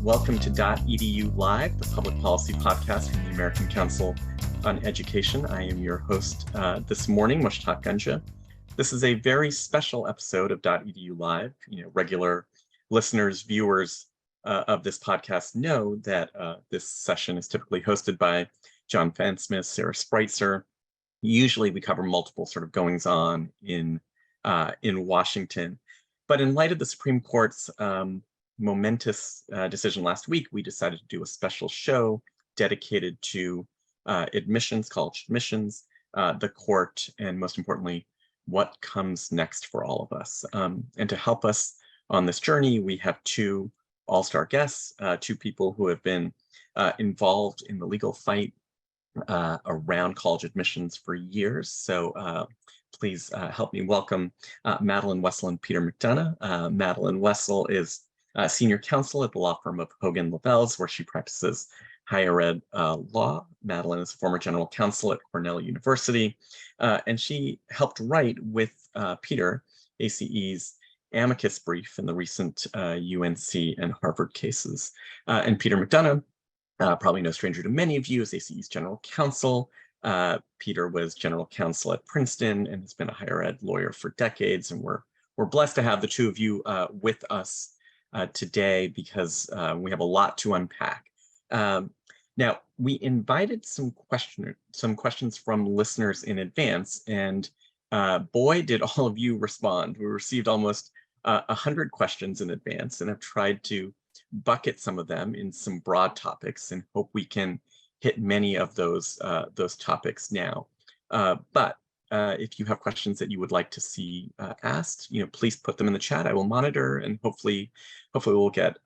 Welcome to dotEDU Live, the public policy podcast from the American Council on Education. I am your host this morning, Mushtaq Gunja. This is a very special episode of dotEDU Live. Regular listeners, viewers of this podcast know that this session is typically hosted by John Fansmith, Sarah Spreitzer. Usually we cover multiple sort of goings on in Washington. But in light of the Supreme Court's momentous decision last week, we decided to do a special show dedicated to admissions, college admissions, the court, and most importantly, what comes next for all of us. And to help us on this journey, we have two all-star guests, two people who have been involved in the legal fight around college admissions for years. So please help me welcome Madelyn Wessel and Peter McDonough. Madelyn Wessel is senior counsel at the law firm of Hogan Lovells, where she practices higher ed law. Madelyn is former general counsel at Cornell University, and she helped write with Peter ACE's amicus brief in the recent UNC and Harvard cases. And Peter McDonough, probably no stranger to many of you, is ACE's general counsel. Peter was general counsel at Princeton and has been a higher ed lawyer for decades. And we're blessed to have the two of you with us today because we have a lot to unpack. Now, we invited some questions from listeners in advance, and boy, did all of you respond. We received almost 100 questions in advance, and I've tried to bucket some of them in some broad topics and hope we can hit many of those topics now. But if you have questions that you would like to see asked, please put them in the chat. I will monitor, and hopefully we'll get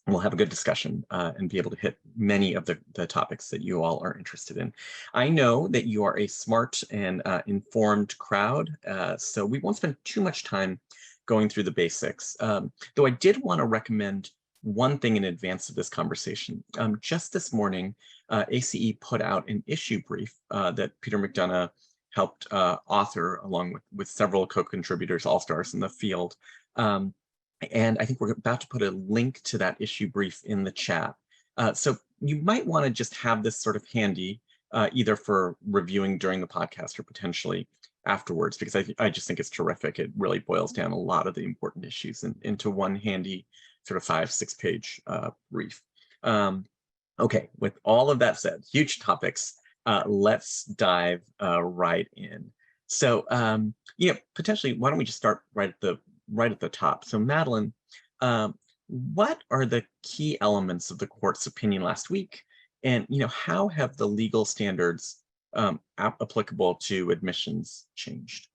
we'll have a good discussion and be able to hit many of the topics that you all are interested in. I know that you are a smart and informed crowd, so we won't spend too much time going through the basics. Though I did want to recommend one thing in advance of this conversation. Just this morning, ACE put out an issue brief that Peter McDonough helped author along with several co-contributors, all-stars in the field. And I think we're about to put a link to that issue brief in the chat. So you might want to just have this sort of handy, either for reviewing during the podcast or potentially afterwards, because I just think it's terrific. It really boils down a lot of the important issues into one handy sort of 5-6 page brief. Okay, with all of that said, huge topics, let's dive right in. So, potentially, why don't we just start right at the top? So, Madelyn, what are the key elements of the court's opinion last week, and how have the legal standards applicable to admissions changed?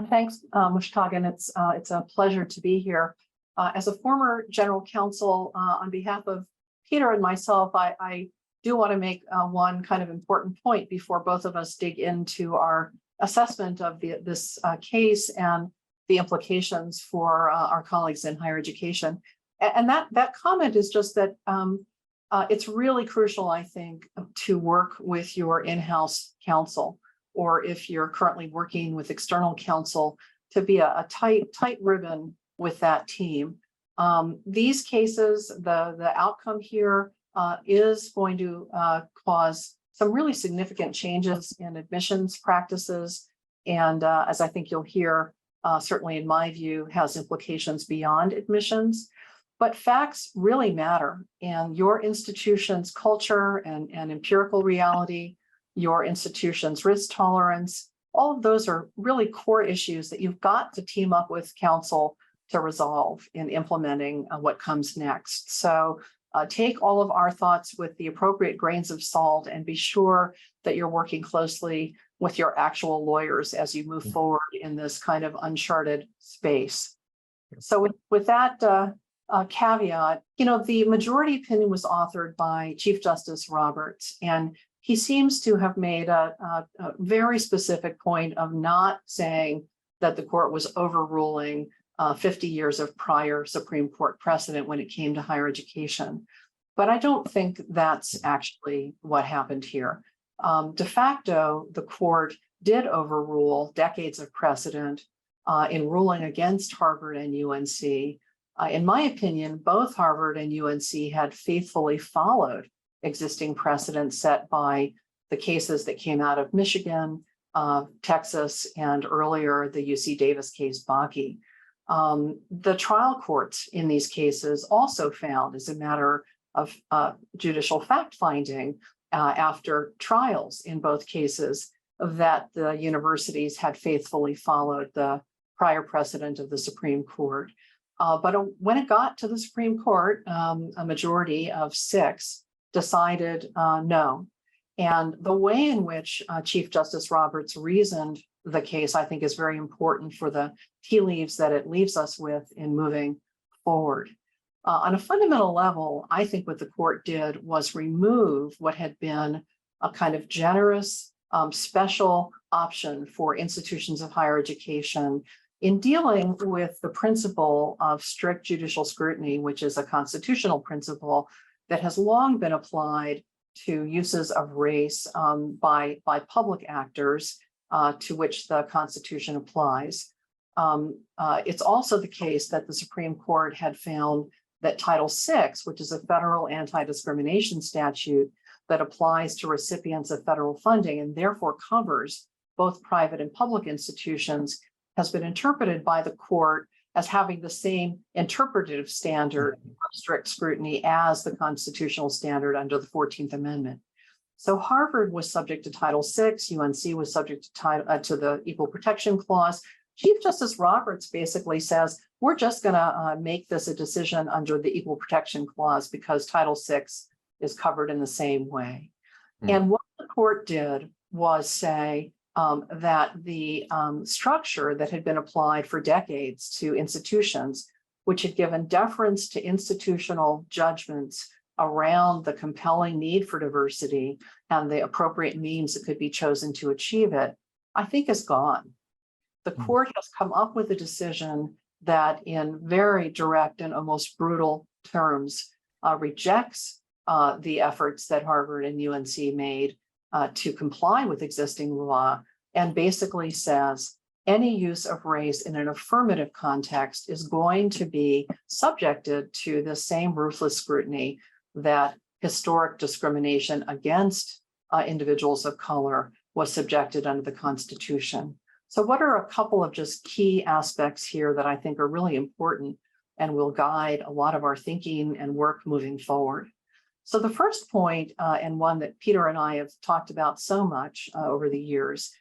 Thanks, Mushtaq, and it's a pleasure to be here. As a former general counsel, on behalf of Peter and myself, I do want to make one kind of important point before both of us dig into our assessment of this case and the implications for our colleagues in higher education. And that comment is just that it's really crucial, I think, to work with your in-house counsel, or if you're currently working with external counsel, to be a tight ribbon with that team. These cases, the outcome here is going to cause some really significant changes in admissions practices. And as I think you'll hear, certainly in my view, has implications beyond admissions. But facts really matter, and your institution's culture and empirical reality, your institution's risk tolerance, all of those are really core issues that you've got to team up with counsel to resolve in implementing what comes next. So take all of our thoughts with the appropriate grains of salt, and be sure that you're working closely with your actual lawyers as you move forward in this kind of uncharted space. So with that caveat, the majority opinion was authored by Chief Justice Roberts, and he seems to have made a very specific point of not saying that the court was overruling 50 years of prior Supreme Court precedent when it came to higher education. But I don't think that's actually what happened here. De facto, the court did overrule decades of precedent in ruling against Harvard and UNC In my opinion, both Harvard and UNC had faithfully followed existing precedents set by the cases that came out of Michigan, Texas, and earlier the UC Davis case, Bakke. The trial courts in these cases also found, as a matter of judicial fact-finding after trials in both cases, that the universities had faithfully followed the prior precedent of the Supreme Court. But when it got to the Supreme Court, a majority of 6 decided no. And the way in which Chief Justice Roberts reasoned the case, I think, is very important for the tea leaves that it leaves us with in moving forward. On a fundamental level, I think what the court did was remove what had been a kind of generous special option for institutions of higher education in dealing with the principle of strict judicial scrutiny, which is a constitutional principle that has long been applied to uses of race by public actors to which the Constitution applies. It's also the case that the Supreme Court had found that Title VI, which is a federal anti-discrimination statute that applies to recipients of federal funding and therefore covers both private and public institutions, has been interpreted by the court as having the same interpretative standard of strict scrutiny as the constitutional standard under the 14th Amendment. So Harvard was subject to Title VI, UNC was subject to the Equal Protection Clause. Chief Justice Roberts basically says, we're just going to make this a decision under the Equal Protection Clause because Title VI is covered in the same way. And what the court did was say that the structure that had been applied for decades to institutions, which had given deference to institutional judgments around the compelling need for diversity and the appropriate means that could be chosen to achieve it, I think is gone. The court has come up with a decision that in very direct and almost brutal terms rejects the efforts that Harvard and UNC made to comply with existing law, and basically says any use of race in an affirmative context is going to be subjected to the same ruthless scrutiny that historic discrimination against individuals of color was subjected under the Constitution. So what are a couple of just key aspects here that I think are really important and will guide a lot of our thinking and work moving forward? So the first point, and one that Peter and I have talked about so much over the years,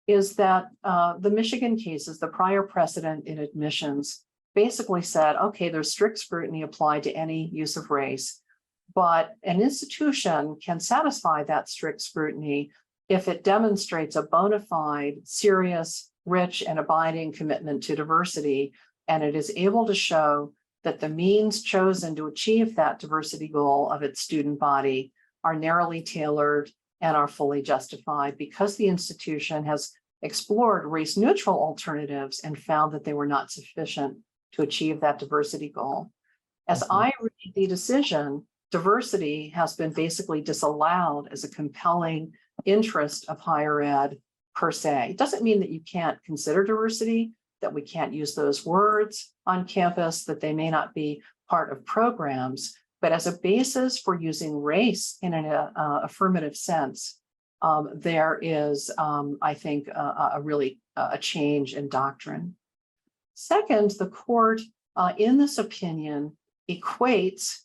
is that the Michigan cases, the prior precedent in admissions, basically said, okay, there's strict scrutiny applied to any use of race, but an institution can satisfy that strict scrutiny if it demonstrates a bona fide, serious, rich, and abiding commitment to diversity, and it is able to show that the means chosen to achieve that diversity goal of its student body are narrowly tailored and are fully justified because the institution has explored race-neutral alternatives and found that they were not sufficient to achieve that diversity goal. As I read the decision, diversity has been basically disallowed as a compelling interest of higher ed per se. It doesn't mean that you can't consider diversity, that we can't use those words on campus, that they may not be part of programs, but as a basis for using race in an affirmative sense, there is, I think, a change in doctrine. Second, the court, in this opinion, equates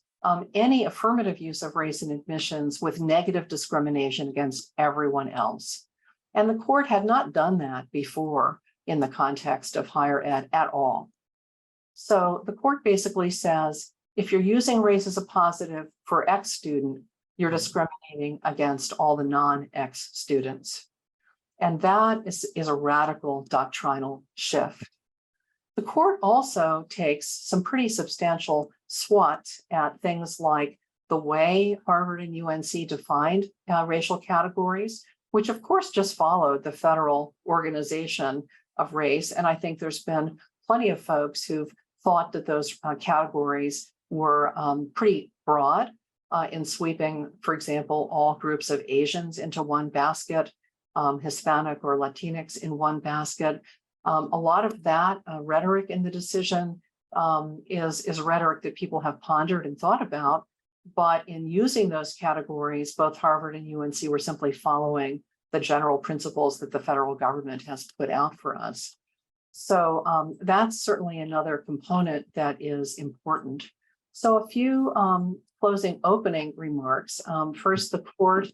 any affirmative use of race in admissions with negative discrimination against everyone else. And the court had not done that before in the context of higher ed at all. So the court basically says, if you're using race as a positive for X student, you're discriminating against all the non-X students. And that is a radical doctrinal shift. The court also takes some pretty substantial swats at things like the way Harvard and UNC defined racial categories, which of course just followed the federal organization of race. And I think there's been plenty of folks who've thought that those categories were pretty broad in sweeping, for example, all groups of Asians into one basket, Hispanic or Latinx in one basket. A lot of that rhetoric in the decision is rhetoric that people have pondered and thought about. But in using those categories, both Harvard and UNC were simply following the general principles that the federal government has put out for us. So that's certainly another component that is important. So a few closing opening remarks. First, the court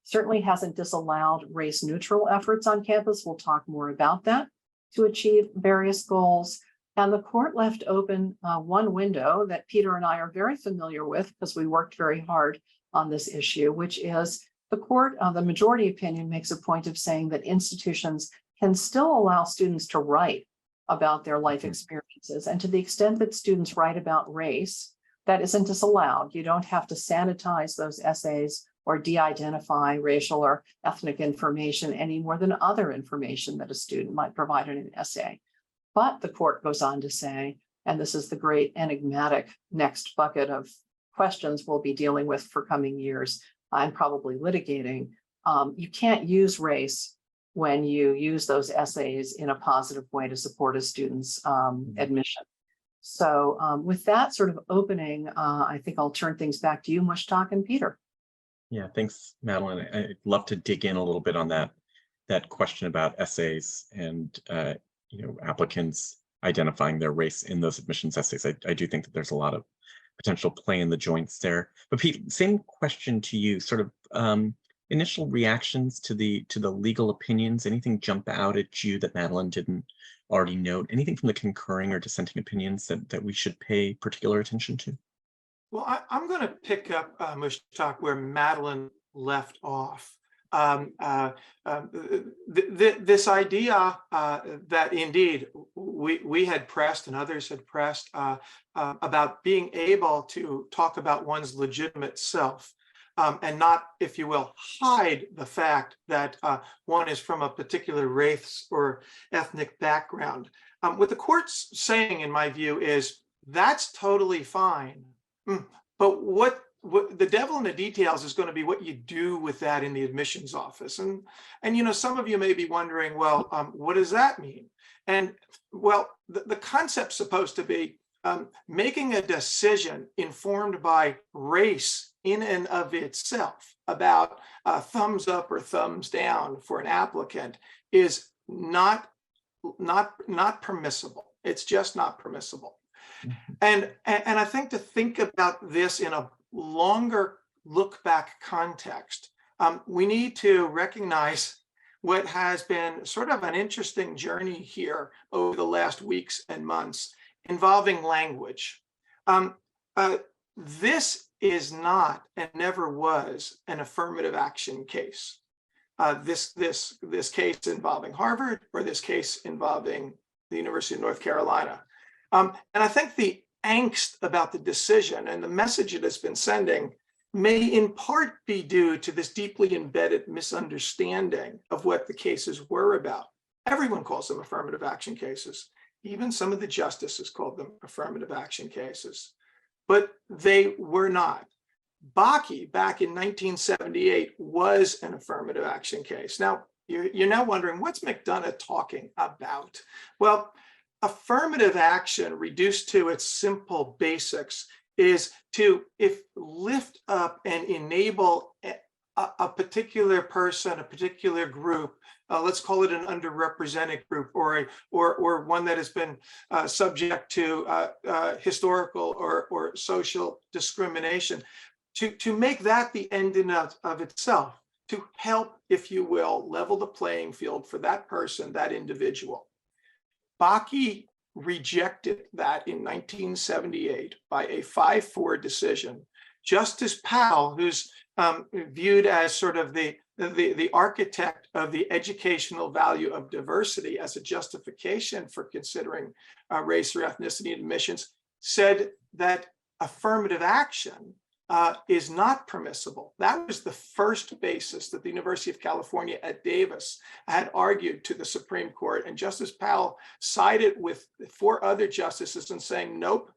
certainly hasn't disallowed race neutral efforts on campus. We'll talk more about that to achieve various goals. And the court left open one window that Peter and I are very familiar with because we worked very hard on this issue, which is the court, the majority opinion makes a point of saying that institutions can still allow students to write about their life experiences. And to the extent that students write about race, that isn't disallowed. You don't have to sanitize those essays or de-identify racial or ethnic information any more than other information that a student might provide in an essay. But the court goes on to say, and this is the great enigmatic next bucket of questions we'll be dealing with for coming years and probably litigating, you can't use race when you use those essays in a positive way to support a student's admission. So with that sort of opening, I think I'll turn things back to you, Mushtaq and Peter. Yeah, thanks, Madelyn. I'd love to dig in a little bit on that question about essays and applicants identifying their race in those admissions essays. I do think that there's a lot of potential play in the joints there. But Pete, same question to you, sort of initial reactions to the legal opinions. Anything jump out at you that Madelyn didn't already note? Anything from the concurring or dissenting opinions that we should pay particular attention to? Well, I'm going to pick up, Mushtaq, where Madelyn left off. This idea that indeed we had pressed and others had pressed about being able to talk about one's legitimate self and not, if you will, hide the fact that one is from a particular race or ethnic background. What the court's saying, in my view, is that's totally fine. But what the devil in the details is going to be what you do with that in the admissions office. And some of you may be wondering, well, what does that mean? And well, the concept's supposed to be making a decision informed by race in and of itself about thumbs up or thumbs down for an applicant is not permissible. It's just not permissible. And I think to think about this in a longer look back context, we need to recognize what has been sort of an interesting journey here over the last weeks and months involving language. This is not and never was an affirmative action case. This case involving Harvard or this case involving the University of North Carolina. And I think the angst about the decision and the message it has been sending may in part be due to this deeply embedded misunderstanding of what the cases were about. Everyone calls them affirmative action cases. Even some of the justices called them affirmative action cases, but they were not. Bakke, back in 1978, was an affirmative action case. Now, you're now wondering, what's McDonough talking about? Well, affirmative action, reduced to its simple basics, is to lift up and enable a particular person, a particular group, let's call it an underrepresented group, or one that has been subject to historical or social discrimination, to make that the end in of itself, to help, if you will, level the playing field for that person, that individual. Bakke rejected that in 1978 by a 5-4 decision. Justice Powell, who's viewed as sort of the architect of the educational value of diversity as a justification for considering race or ethnicity in admissions, said that affirmative action is not permissible. That was the first basis that the University of California at Davis had argued to the Supreme Court. And Justice Powell sided with 4 other justices in saying, nope,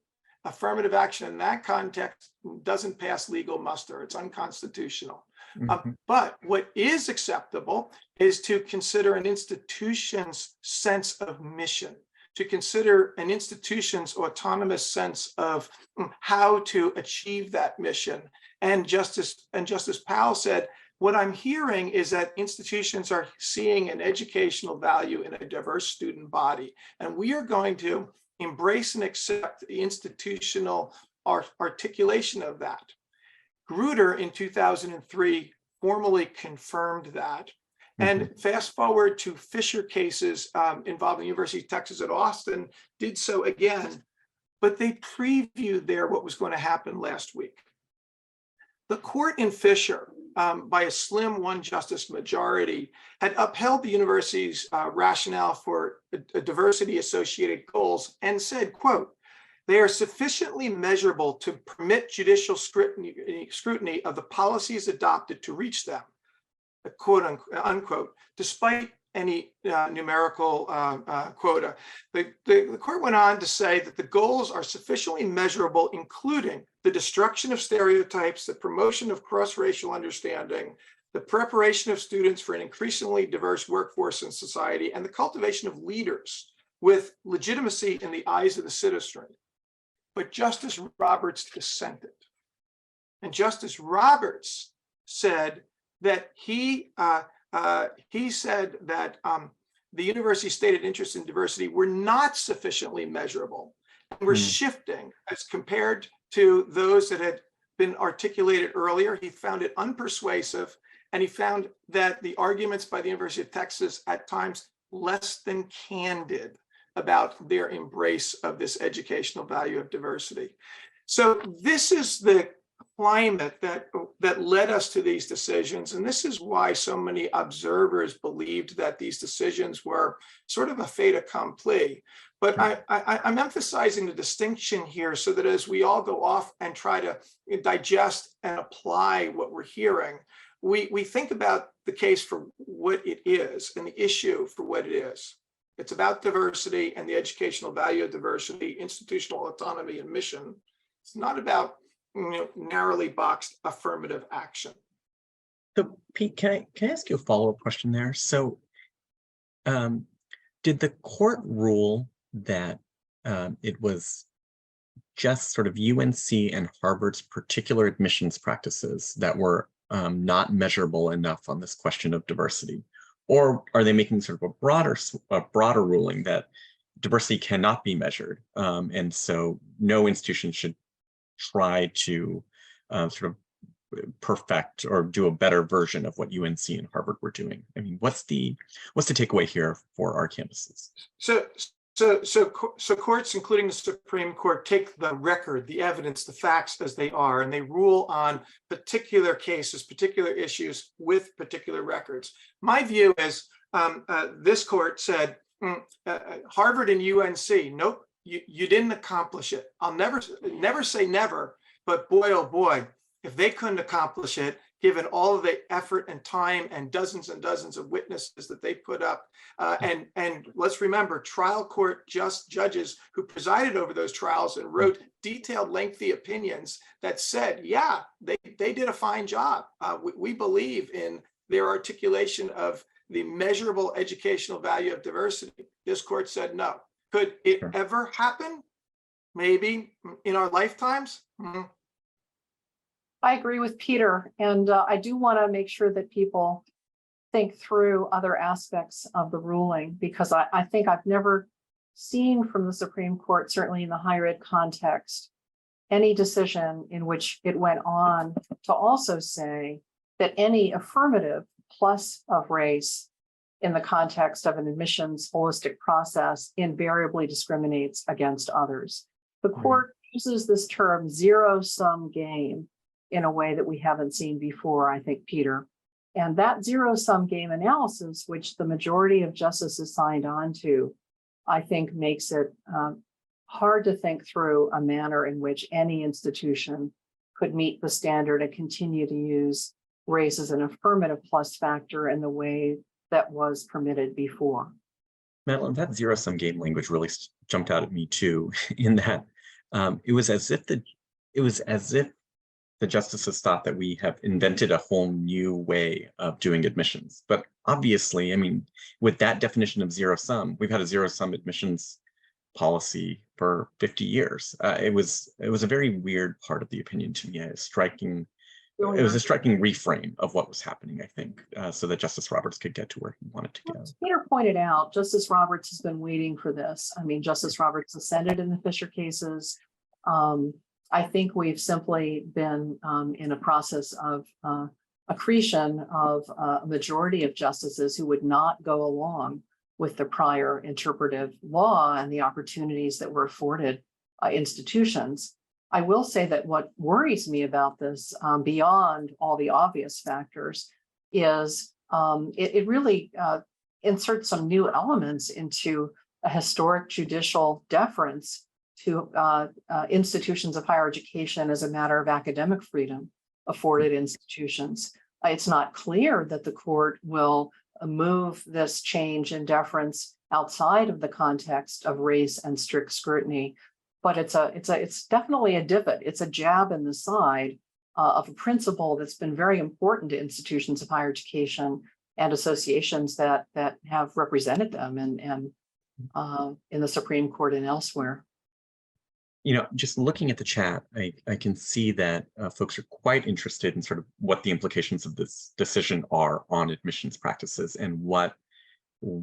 affirmative action in that context doesn't pass legal muster. It's unconstitutional. But what is acceptable is to consider an institution's sense of mission, to consider an institution's autonomous sense of how to achieve that mission. And Justice Powell said, what I'm hearing is that institutions are seeing an educational value in a diverse student body, and we are going to embrace and accept the institutional articulation of that. Grutter in 2003 formally confirmed that. And fast forward to Fisher cases involving the University of Texas at Austin, did so again, but they previewed there what was going to happen last week. The court in Fisher, by a slim one-justice majority, had upheld the university's rationale for a diversity-associated goals and said, quote, they are sufficiently measurable to permit judicial scrutiny of the policies adopted to reach them, quote unquote, despite any numerical quota. The court went on to say that the goals are sufficiently measurable, including the destruction of stereotypes, the promotion of cross-racial understanding, the preparation of students for an increasingly diverse workforce in society, and the cultivation of leaders with legitimacy in the eyes of the citizenry. But Justice Roberts dissented. And Justice Roberts said that he said that the university's stated interests in diversity were not sufficiently measurable and were shifting as compared to those that had been articulated earlier. He found it unpersuasive, and he found that the arguments by the University of Texas at times less than candid about their embrace of this educational value of diversity. So this is the climate that led us to these decisions. And this is why so many observers believed that these decisions were sort of a fait accompli. But I'm emphasizing the distinction here so that as we all go off and try to digest and apply what we're hearing, we think about the case for what it is and the issue for what it is. It's about diversity and the educational value of diversity, institutional autonomy and mission. It's not about narrowly boxed affirmative action. So Pete, can I ask you a follow-up question there? So did the court rule that it was just sort of UNC and Harvard's particular admissions practices that were not measurable enough on this question of diversity? Or are they making sort of a broader ruling that diversity cannot be measured, and so no institution should try to sort of perfect or do a better version of what UNC and Harvard were doing? I mean, what's the takeaway here for our campuses? So courts, including the Supreme Court, take the record, the evidence, the facts as they are, and they rule on particular cases, particular issues with particular records. My view is this court said, Harvard and UNC, nope, you didn't accomplish it. I'll never say never, but boy, oh boy, if they couldn't accomplish it, given all of the effort and time and dozens of witnesses that they put up. And let's remember, trial court judges who presided over those trials and wrote detailed, lengthy opinions that said, yeah, they did a fine job. We believe in their articulation of the measurable educational value of diversity. This court said no. Could it ever happen? Maybe in our lifetimes? I agree with Peter, and I do want to make sure that people think through other aspects of the ruling, because I think I've never seen from the Supreme Court, certainly in the higher ed context, any decision in which it went on to also say that any affirmative plus of race in the context of an admissions holistic process invariably discriminates against others. The court uses this term zero-sum game in a way that we haven't seen before, I think, Peter. And that zero-sum game analysis, which the majority of justices signed on to, I think makes it hard to think through a manner in which any institution could meet the standard and continue to use race as an affirmative plus factor in the way that was permitted before. Madelyn, that zero-sum game language really jumped out at me too, in that it was as if the justices thought that we have invented a whole new way of doing admissions. But obviously, I mean, with that definition of zero sum, we've had a zero sum admissions policy for 50 years. It was a very weird part of the opinion to me. It was a striking reframe of what was happening, I think, so that Justice Roberts could get to where he wanted to go. As Peter pointed out, Justice Roberts has been waiting for this. I mean, Justice Roberts ascended in the Fisher cases. I think we've simply been in a process of accretion of a majority of justices who would not go along with the prior interpretive law and the opportunities that were afforded institutions. I will say that what worries me about this, beyond all the obvious factors, is it really inserts some new elements into a historic judicial deference to institutions of higher education as a matter of academic freedom afforded institutions. It's not clear that the court will move this change in deference outside of the context of race and strict scrutiny, but it's definitely a divot. It's a jab in the side of a principle that's been very important to institutions of higher education and associations that have represented them and in the Supreme Court and elsewhere. You know, just looking at the chat, I can see that folks are quite interested in sort of what the implications of this decision are on admissions practices and what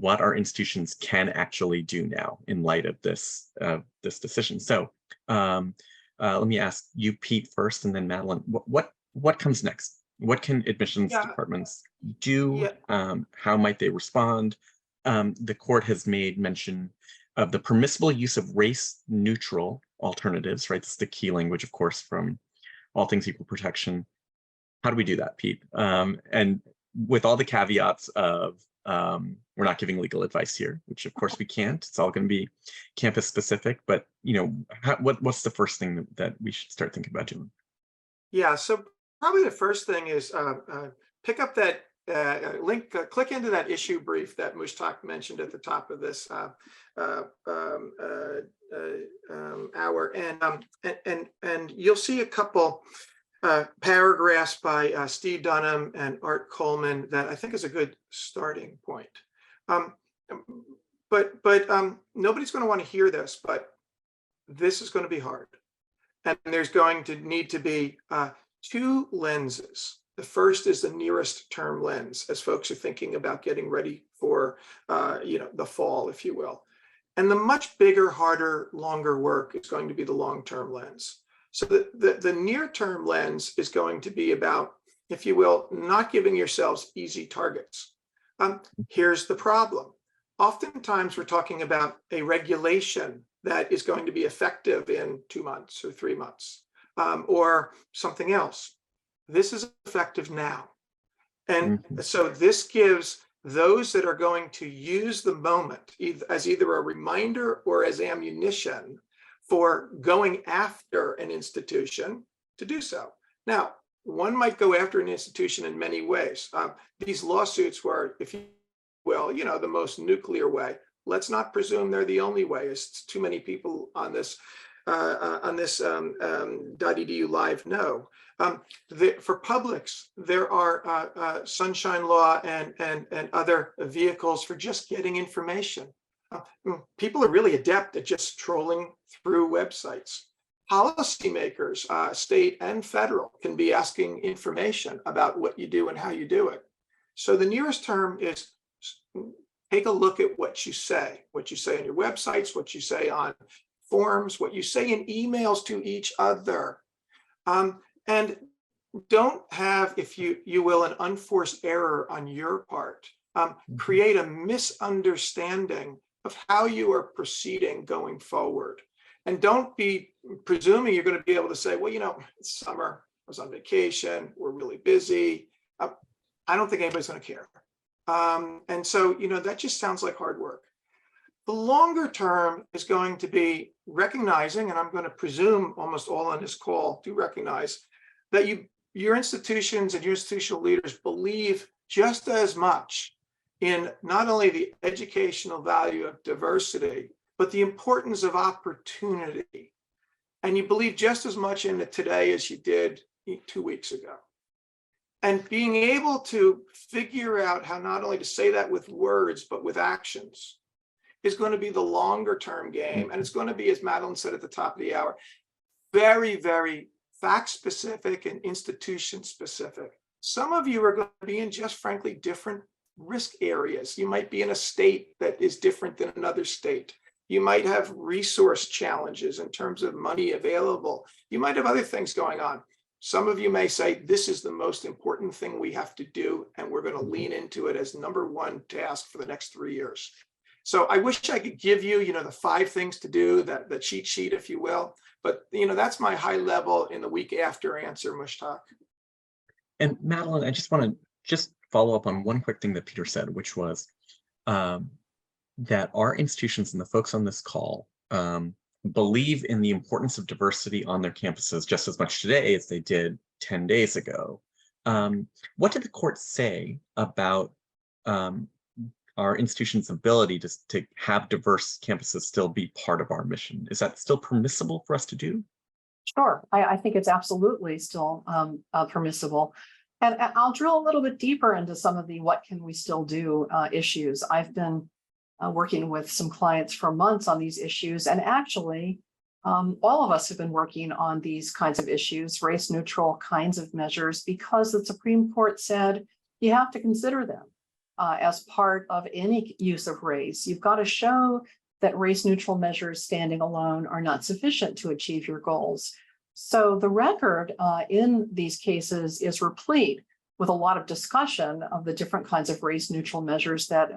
our institutions can actually do now in light of this decision. So let me ask you, Pete, first, and then Madelyn. What comes next? What can admissions departments do? How might they respond? The court has made mention of the permissible use of race-neutral alternatives, right? This is the key language, of course, from All Things Equal Protection. How do we do that, Pete? And with all the caveats of we're not giving legal advice here, which of course we can't. It's all going to be campus specific. But you know, what's the first thing that we should start thinking about doing? Yeah, so probably the first thing is pick up that link, click into that issue brief that Mushtaq mentioned at the top of this hour, and you'll see a couple paragraphs by Steve Dunham and Art Coleman that I think is a good starting point. But nobody's going to want to hear this, but this is going to be hard, and there's going to need to be two lenses. The first is the nearest term lens, as folks are thinking about getting ready for the fall, if you will. And the much bigger, harder, longer work is going to be the long-term lens. So the near-term lens is going to be about, if you will, not giving yourselves easy targets. Here's the problem. Oftentimes, we're talking about a regulation that is going to be effective in 2 months or 3 months, or something else. This is effective now. And so this gives those that are going to use the moment as either a reminder or as ammunition for going after an institution to do so. Now, one might go after an institution in many ways. These lawsuits were, if you will, the most nuclear way. Let's not presume they're the only way. It's too many people on this dotEDU Live know. For publics, there are sunshine law and other vehicles for just getting information. People are really adept at just trolling through websites. Policymakers, state and federal, can be asking information about what you do and how you do it. So the nearest term is take a look at what you say on your websites, what you say on forums, what you say in emails to each other. And don't have, if you will, an unforced error on your part. Create a misunderstanding of how you are proceeding going forward. And don't be presuming you're going to be able to say, well, it's summer, I was on vacation, we're really busy. I don't think anybody's going to care. And so, that just sounds like hard work. The longer term is going to be recognizing, and I'm going to presume almost all on this call do recognize, that your institutions and your institutional leaders believe just as much in not only the educational value of diversity, but the importance of opportunity. And you believe just as much in it today as you did 2 weeks ago. And being able to figure out how not only to say that with words, but with actions is going to be the longer term game. And it's going to be, as Madelyn said at the top of the hour, very, very fact specific and institution specific. Some of you are going to be in just frankly different risk areas. You might be in a state that is different than another state. You might have resource challenges in terms of money available. You might have other things going on. Some of you may say, this is the most important thing we have to do, and we're going to lean into it as #1 task for the next 3 years. So I wish I could give you, the 5 things to do, the cheat sheet, if you will. But, that's my high level in the week after answer, Mushtaq. And Madelyn, I just want to follow up on one quick thing that Peter said, which was that our institutions and the folks on this call believe in the importance of diversity on their campuses just as much today as they did 10 days ago. What did the court say about our institution's ability to have diverse campuses still be part of our mission? Is that still permissible for us to do? Sure, I think it's absolutely still permissible. And I'll drill a little bit deeper into some of the what can we still do issues. I've been working with some clients for months on these issues, and actually all of us have been working on these kinds of issues, race neutral kinds of measures, because the Supreme Court said you have to consider them as part of any use of race. You've got to show that race neutral measures standing alone are not sufficient to achieve your goals. So the record in these cases is replete with a lot of discussion of the different kinds of race neutral measures that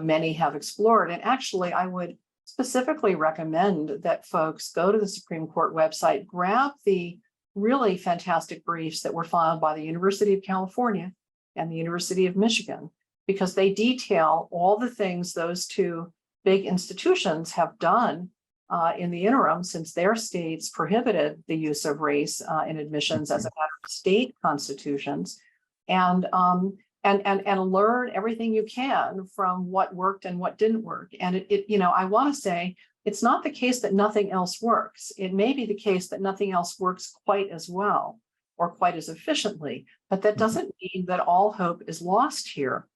many have explored. And actually, I would specifically recommend that folks go to the Supreme Court website, grab the really fantastic briefs that were filed by the University of California and the University of Michigan, because they detail all the things those two big institutions have done in the interim since their states prohibited the use of race in admissions as a matter of state constitutions, and learn everything you can from what worked and what didn't work. And I want to say it's not the case that nothing else works. It may be the case that nothing else works quite as well or quite as efficiently, but that doesn't mean that all hope is lost here.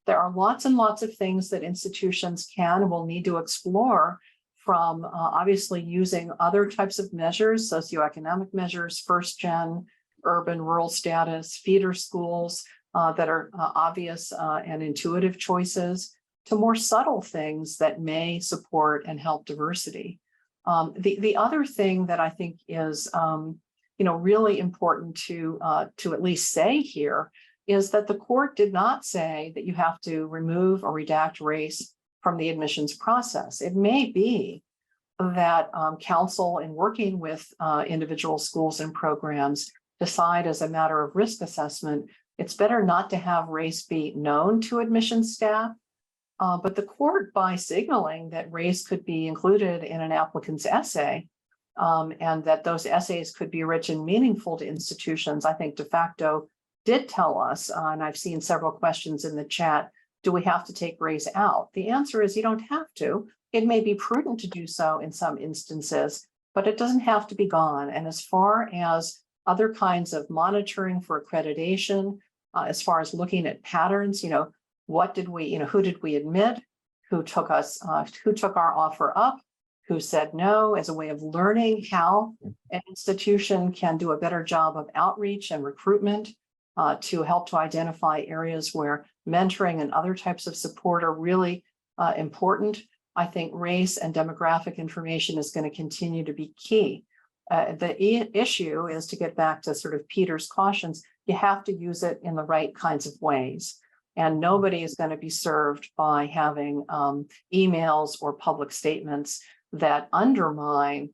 There are lots and lots of things that institutions can and will need to explore, from obviously using other types of measures, socioeconomic measures, first gen, urban, rural status, feeder schools that are obvious and intuitive choices, to more subtle things that may support and help diversity. The other thing that I think is really important to at least say here is that the court did not say that you have to remove or redact race from the admissions process. It may be that counsel, in working with individual schools and programs, decide as a matter of risk assessment, it's better not to have race be known to admissions staff. But the court, by signaling that race could be included in an applicant's essay, and that those essays could be rich and meaningful to institutions, I think de facto did tell us, and I've seen several questions in the chat, do we have to take race out? The answer is you don't have to. It may be prudent to do so in some instances, but it doesn't have to be gone. And as far as other kinds of monitoring for accreditation, as far as looking at patterns, what did we, who did we admit, who took our offer up, who said no, as a way of learning how an institution can do a better job of outreach and recruitment to help to identify areas where mentoring and other types of support are really important. I think race and demographic information is going to continue to be key. The issue is, to get back to sort of Peter's cautions, you have to use it in the right kinds of ways. And nobody is going to be served by having emails or public statements that undermine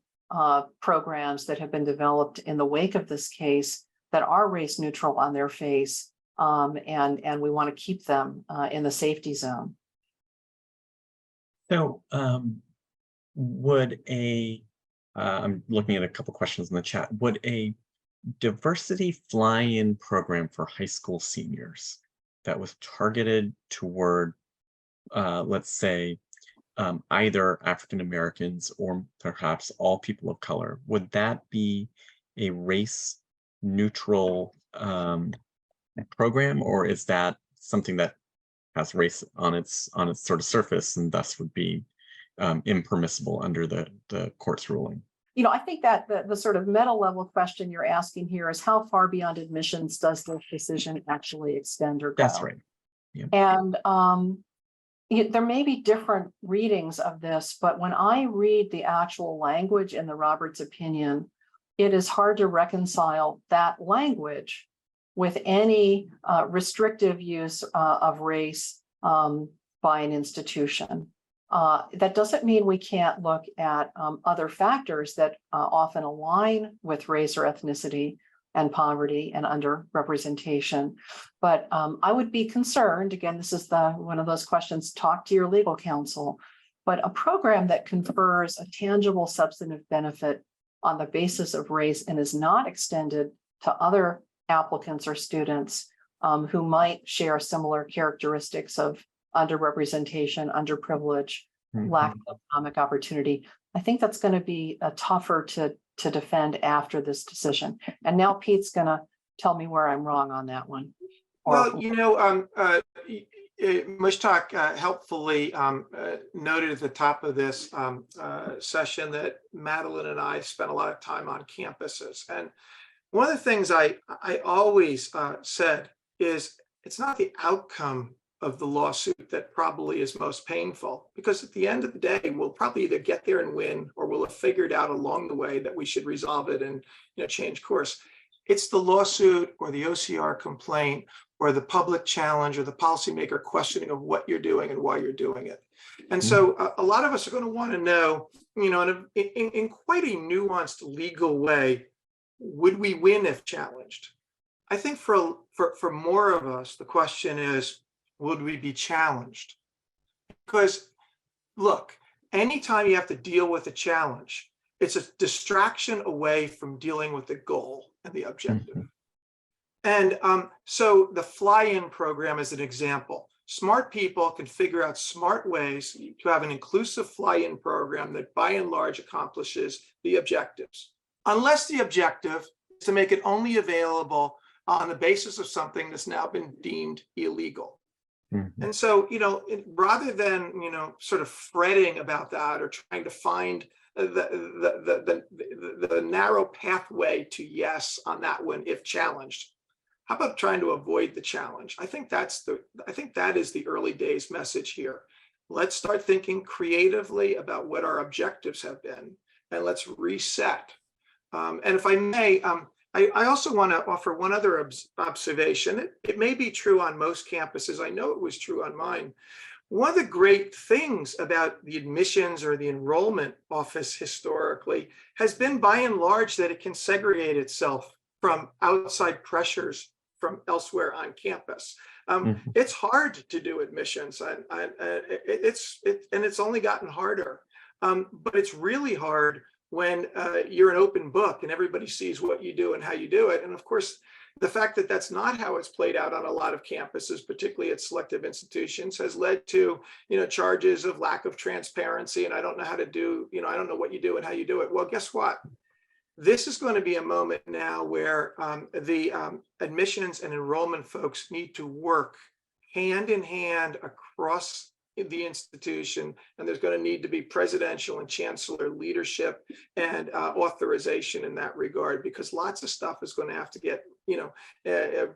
programs that have been developed in the wake of this case that are race neutral on their face, and we want to keep them in the safety zone. So I'm looking at a couple questions in the chat. Would a diversity fly-in program for high school seniors that was targeted toward, let's say, either African Americans or perhaps all people of color, would that be a race neutral program, or is that something that has race on its sort of surface, and thus would be impermissible under the court's ruling. I think that the sort of meta level question you're asking here is how far beyond admissions does the decision actually extend or go? That's right. Yeah. And there may be different readings of this, but when I read the actual language in the Roberts opinion, it is hard to reconcile that language with any restrictive use of race by an institution. That doesn't mean we can't look at other factors that often align with race or ethnicity and poverty and underrepresentation. But I would be concerned, again, this is one of those questions, talk to your legal counsel, but a program that confers a tangible substantive benefit on the basis of race and is not extended to other applicants or students who might share similar characteristics of underrepresentation, underprivilege, lack of economic opportunity. I think that's going to be tougher to defend after this decision. And now Pete's going to tell me where I'm wrong on that one. Well, Mushtaq helpfully noted at the top of this session that Madelyn and I spent a lot of time on campuses. And one of the things I always said is it's not the outcome of the lawsuit that probably is most painful, because at the end of the day, we'll probably either get there and win, or we'll have figured out along the way that we should resolve it and change course. It's the lawsuit or the OCR complaint or the public challenge or the policymaker questioning of what you're doing and why you're doing it. And so a lot of us are going to want to know, in quite a nuanced legal way, would we win if challenged? I think for more of us, the question is, would we be challenged? Because look, anytime you have to deal with a challenge, it's a distraction away from dealing with the goal and the objective. And so the fly-in program is an example. Smart people can figure out smart ways to have an inclusive fly-in program that by and large accomplishes the objectives. Unless the objective is to make it only available on the basis of something that's now been deemed illegal. And so, rather than, sort of fretting about that or trying to find the narrow pathway to yes on that one if challenged, how about trying to avoid the challenge? I think that is the early days message here. Let's start thinking creatively about what our objectives have been, and let's reset. And if I may, I also want to offer one other observation. It may be true on most campuses. I know it was true on mine. One of the great things about the admissions or the enrollment office historically has been by and large that it can segregate itself from outside pressures from elsewhere on campus. It's hard to do admissions, and it's only gotten harder. But it's really hard when you're an open book and everybody sees what you do and how you do it. And of course, the fact that that's not how it's played out on a lot of campuses, particularly at selective institutions, has led to, charges of lack of transparency. And I don't know how to do, I don't know what you do and how you do it. Well, guess what? This is going to be a moment now where the admissions and enrollment folks need to work hand in hand across the institution, and there's going to need to be presidential and chancellor leadership and authorization in that regard, because lots of stuff is going to have to get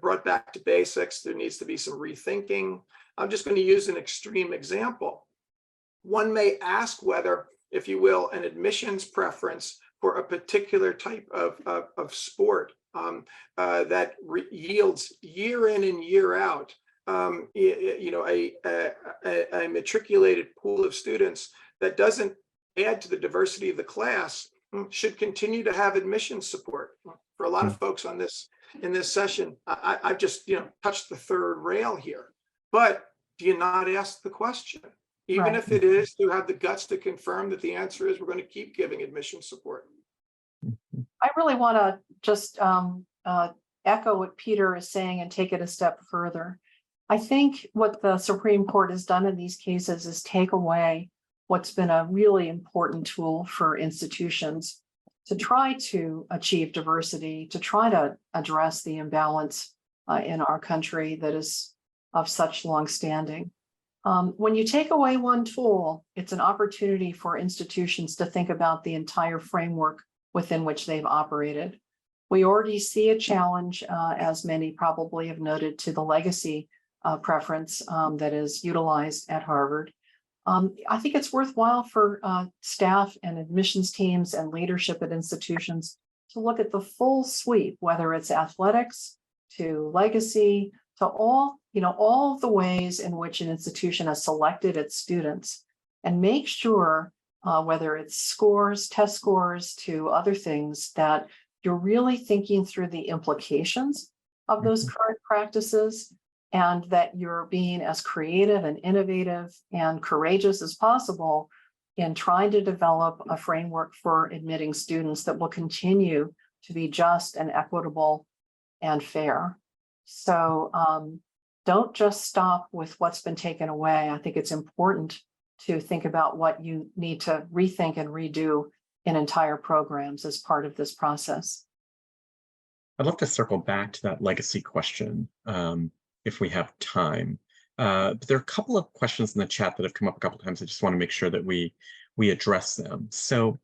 brought back to basics. There needs to be some rethinking. I'm just going to use an extreme example. One may ask whether, if you will, an admissions preference for a particular type of sport that yields year in and year out a matriculated pool of students that doesn't add to the diversity of the class should continue to have admission support. For a lot of folks in this session, I've just touched the third rail here. But do you not ask the question? Even if it is to have the guts to confirm that the answer is we're going to keep giving admission support. I really want to just echo what Peter is saying and take it a step further. I think what the Supreme Court has done in these cases is take away what's been a really important tool for institutions to try to achieve diversity, to try to address the imbalance in our country that is of such longstanding. When you take away one tool, it's an opportunity for institutions to think about the entire framework within which they've operated. We already see a challenge, as many probably have noted, to the legacy preference that is utilized at Harvard. I think it's worthwhile for staff and admissions teams and leadership at institutions to look at the full sweep, whether it's athletics to legacy to all of the ways in which an institution has selected its students, and make sure whether it's scores, test scores to other things, that you're really thinking through the implications of those current practices, and that you're being as creative and innovative and courageous as possible in trying to develop a framework for admitting students that will continue to be just and equitable and fair. So don't just stop with what's been taken away. I think it's important to think about what you need to rethink and redo in entire programs as part of this process. I'd love to circle back to that legacy question if we have time. But there are a couple of questions in the chat that have come up a couple of times. I just want to make sure that we address them. So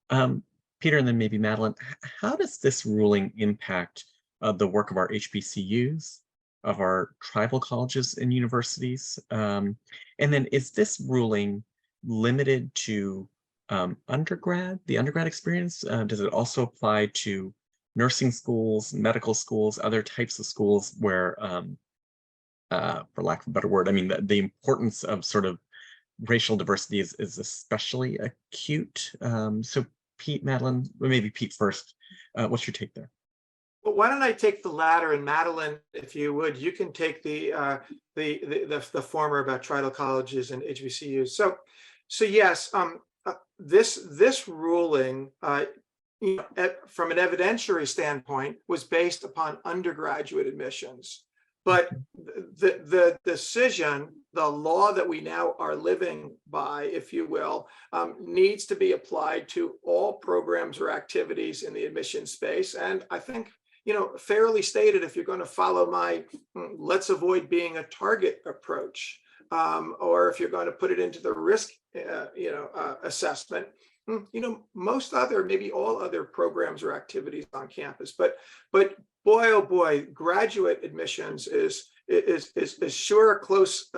Peter, and then maybe Madelyn, how does this ruling impact the work of our HBCUs, of our tribal colleges and universities? And then is this ruling limited to the undergrad experience? Does it also apply to nursing schools, medical schools, other types of schools where, for lack of a better word, I mean, the importance of sort of racial diversity is especially acute? So Pete, Madelyn, maybe Pete first, what's your take there? Well, why don't I take the latter, and Madelyn, if you would, you can take the former about tribal colleges and HBCUs. So yes, this ruling, from an evidentiary standpoint, was based upon undergraduate admissions. But the decision, the law that we now are living by, if you will, needs to be applied to all programs or activities in the admission space. And I think, fairly stated, if you're going to follow my let's avoid being a target approach, or if you're going to put it into the risk, assessment, most other, maybe all other programs or activities on campus. But boy, oh boy, graduate admissions is sure a close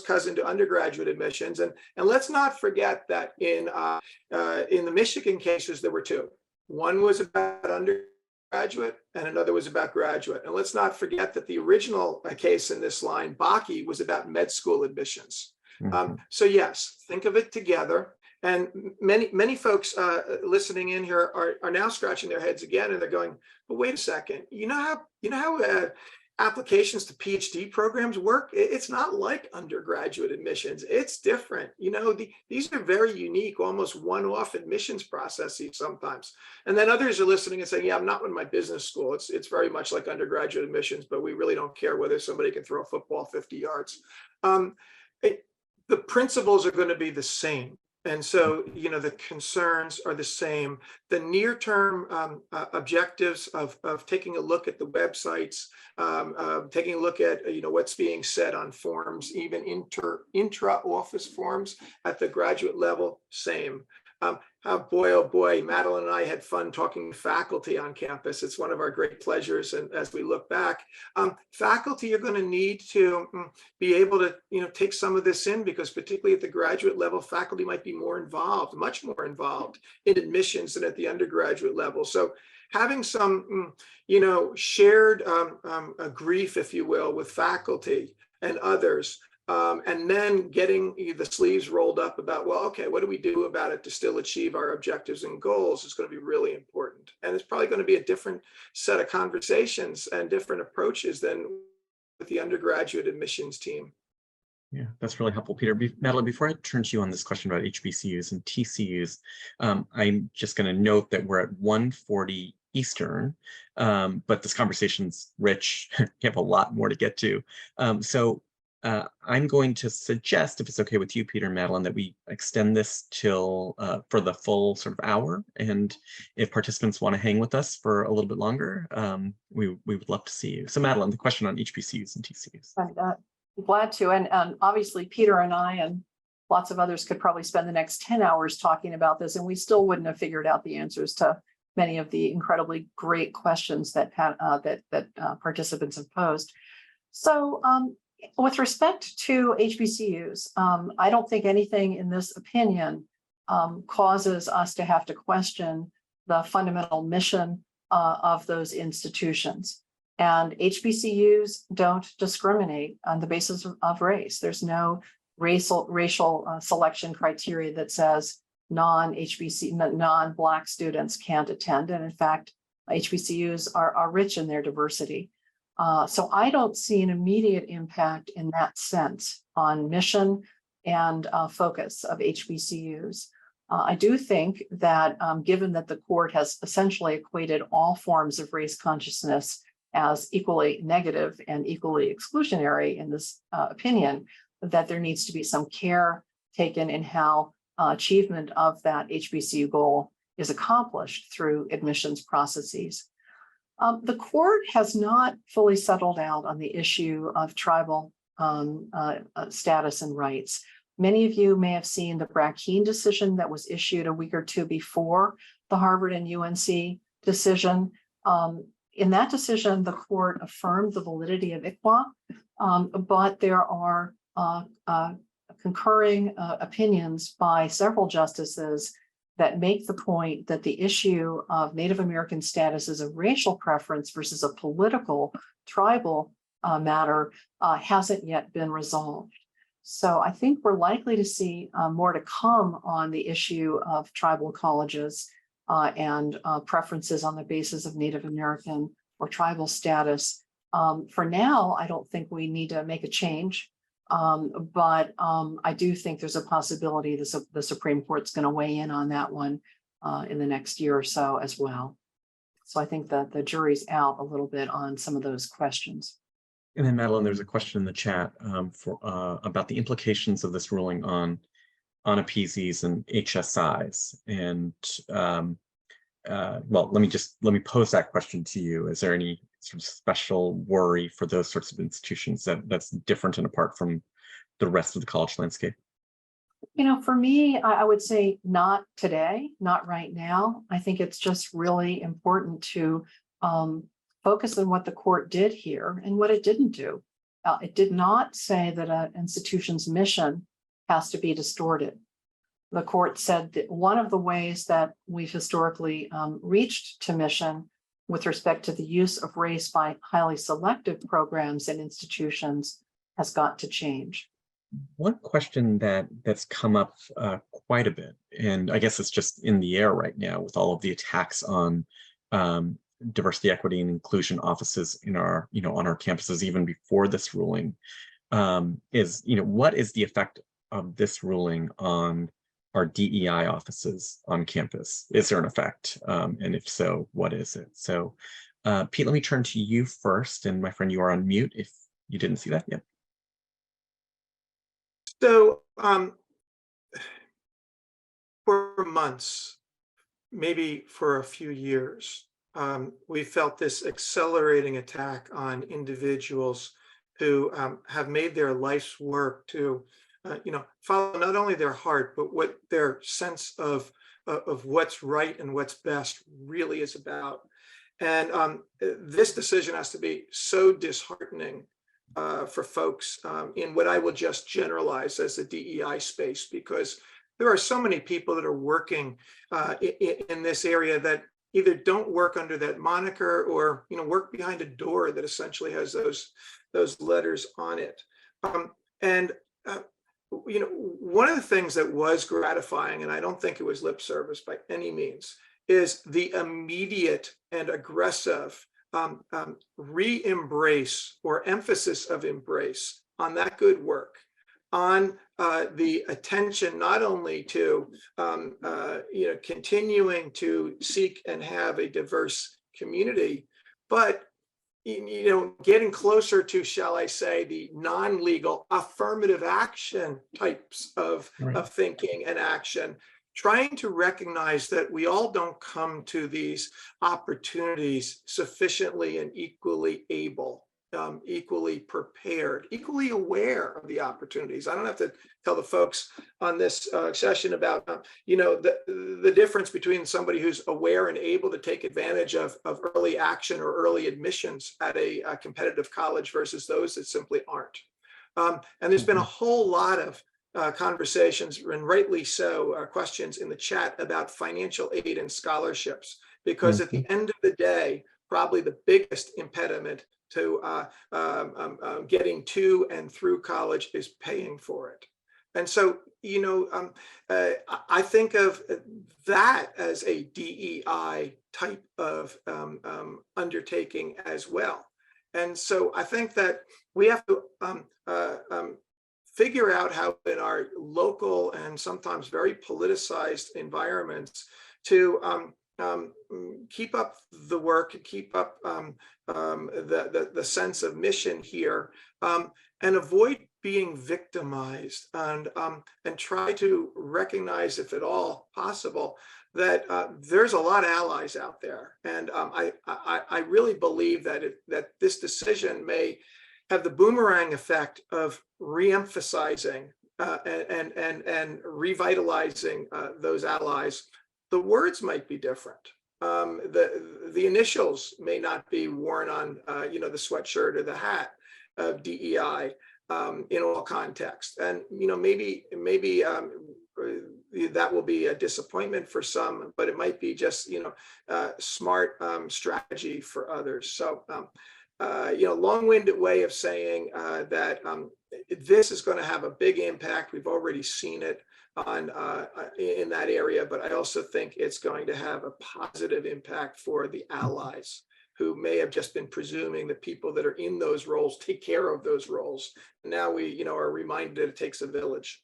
cousin to undergraduate admissions. And let's not forget that in the Michigan cases, there were two. One was about undergraduate and another was about graduate. And let's not forget that the original case in this line, Bakke, was about med school admissions. So yes, think of it together. And many folks listening in here are now scratching their heads again, and they're going, "But wait a second, you know how applications to PhD programs work? It's not like undergraduate admissions. It's different. These are very unique, almost one-off admissions processes sometimes." And then others are listening and saying, "Yeah, I'm not in my business school. It's very much like undergraduate admissions, but we really don't care whether somebody can throw a football 50 yards." The principles are going to be the same. And so, the concerns are the same. The near-term objectives of taking a look at the websites, taking a look at what's being said on forms, even intra-office forms at the graduate level, same. Boy, oh boy, Madelyn and I had fun talking to faculty on campus. It's one of our great pleasures. And as we look back, faculty are going to need to be able to, take some of this in, because particularly at the graduate level, faculty might be more involved, much more involved in admissions than at the undergraduate level. So having some, shared grief, if you will, with faculty and others, and then getting the sleeves rolled up about, well, okay, what do we do about it to still achieve our objectives and goals is going to be really important. And it's probably going to be a different set of conversations and different approaches than with the undergraduate admissions team. Yeah, that's really helpful, Peter. Madelyn, before I turn to you on this question about HBCUs and TCUs, I'm just going to note that we're at 1:40 Eastern, but this conversation's rich. You have a lot more to get to. So I'm going to suggest, if it's okay with you, Peter and Madeline, that we extend this till for the full sort of hour. And if participants want to hang with us for a little bit longer, we would love to see you. So Madeline, the question on HBCUs and TCUs. I'm glad to. And obviously, Peter and I and lots of others could probably spend the next 10 hours talking about this, and we still wouldn't have figured out the answers to many of the incredibly great questions that participants have posed. So with respect to HBCUs, I don't think anything in this opinion causes us to have to question the fundamental mission of those institutions. And HBCUs don't discriminate on the basis of race. There's no racial selection criteria that says non-Black students can't attend. And in fact, HBCUs are rich in their diversity. So I don't see an immediate impact in that sense on mission and focus of HBCUs. I do think that given that the court has essentially equated all forms of race consciousness as equally negative and equally exclusionary in this opinion, that there needs to be some care taken in how achievement of that HBCU goal is accomplished through admissions processes. The court has not fully settled out on the issue of tribal status and rights. Many of you may have seen the Brackeen decision that was issued a week or two before the Harvard and UNC decision. In that decision, the court affirmed the validity of ICWA, but there are concurring opinions by several justices that make the point that the issue of Native American status as a racial preference versus a political tribal matter hasn't yet been resolved. So I think we're likely to see more to come on the issue of tribal colleges and preferences on the basis of Native American or tribal status. For now, I don't think we need to make a change. But I do think there's a possibility the Supreme Court's going to weigh in on that one in the next year or so as well. So I think that the jury's out a little bit on some of those questions. And then Madeline, there's a question in the chat about the implications of this ruling on appeasees and HSIs. And well, let me pose that question to you. Is there any sort of special worry for those sorts of institutions that's different and apart from the rest of the college landscape? You know, for me, I would say not today, not right now. I think it's just really important to focus on what the court did here and what it didn't do. It did not say that an institution's mission has to be distorted. The court said that one of the ways that we've historically reached to mission with respect to the use of race by highly selective programs and institutions has got to change. One question that's come up quite a bit, and I guess it's just in the air right now with all of the attacks on diversity, equity, and inclusion offices in our, on our campuses, even before this ruling, is, what is the effect of this ruling on our DEI offices on campus? Is there an effect? And if so, what is it? So, Pete, let me turn to you first. And my friend, you are on mute if you didn't see that yet. So for months, maybe for a few years, we felt this accelerating attack on individuals who have made their life's work to follow not only their heart, but what their sense of what's right and what's best really is about. And this decision has to be so disheartening for folks in what I will just generalize as the DEI space, because there are so many people that are working in this area that either don't work under that moniker or work behind a door that essentially has those letters on it. One of the things that was gratifying, and I don't think it was lip service by any means, is the immediate and aggressive re-embrace or emphasis of embrace on that good work, on the attention not only to continuing to seek and have a diverse community, but getting closer to, shall I say, the non-legal affirmative action types of thinking and action, trying to recognize that we all don't come to these opportunities sufficiently and equally able, equally prepared, equally aware of the opportunities. I don't have to tell the folks on this session about, the difference between somebody who's aware and able to take advantage of early action or early admissions at a competitive college versus those that simply aren't. And there's been a whole lot of conversations, and rightly so, questions in the chat about financial aid and scholarships, because at the end of the day, probably the biggest impediment to getting to and through college is paying for it. And so, I think of that as a DEI type of undertaking as well. And so I think that we have to figure out how in our local and sometimes very politicized environments to keep up the work, keep up the sense of mission here, and avoid being victimized, and try to recognize, if at all possible, that there's a lot of allies out there. And I really believe that that this decision may have the boomerang effect of re-emphasizing and revitalizing those allies. The words might be different. The initials may not be worn on the sweatshirt or the hat of DEI in all contexts. And maybe that will be a disappointment for some, but it might be just smart strategy for others. So long-winded way of saying that this is going to have a big impact. We've already seen it on in that area, but I also think it's going to have a positive impact for the allies who may have just been presuming that people that are in those roles take care of those roles. Now we, are reminded it takes a village.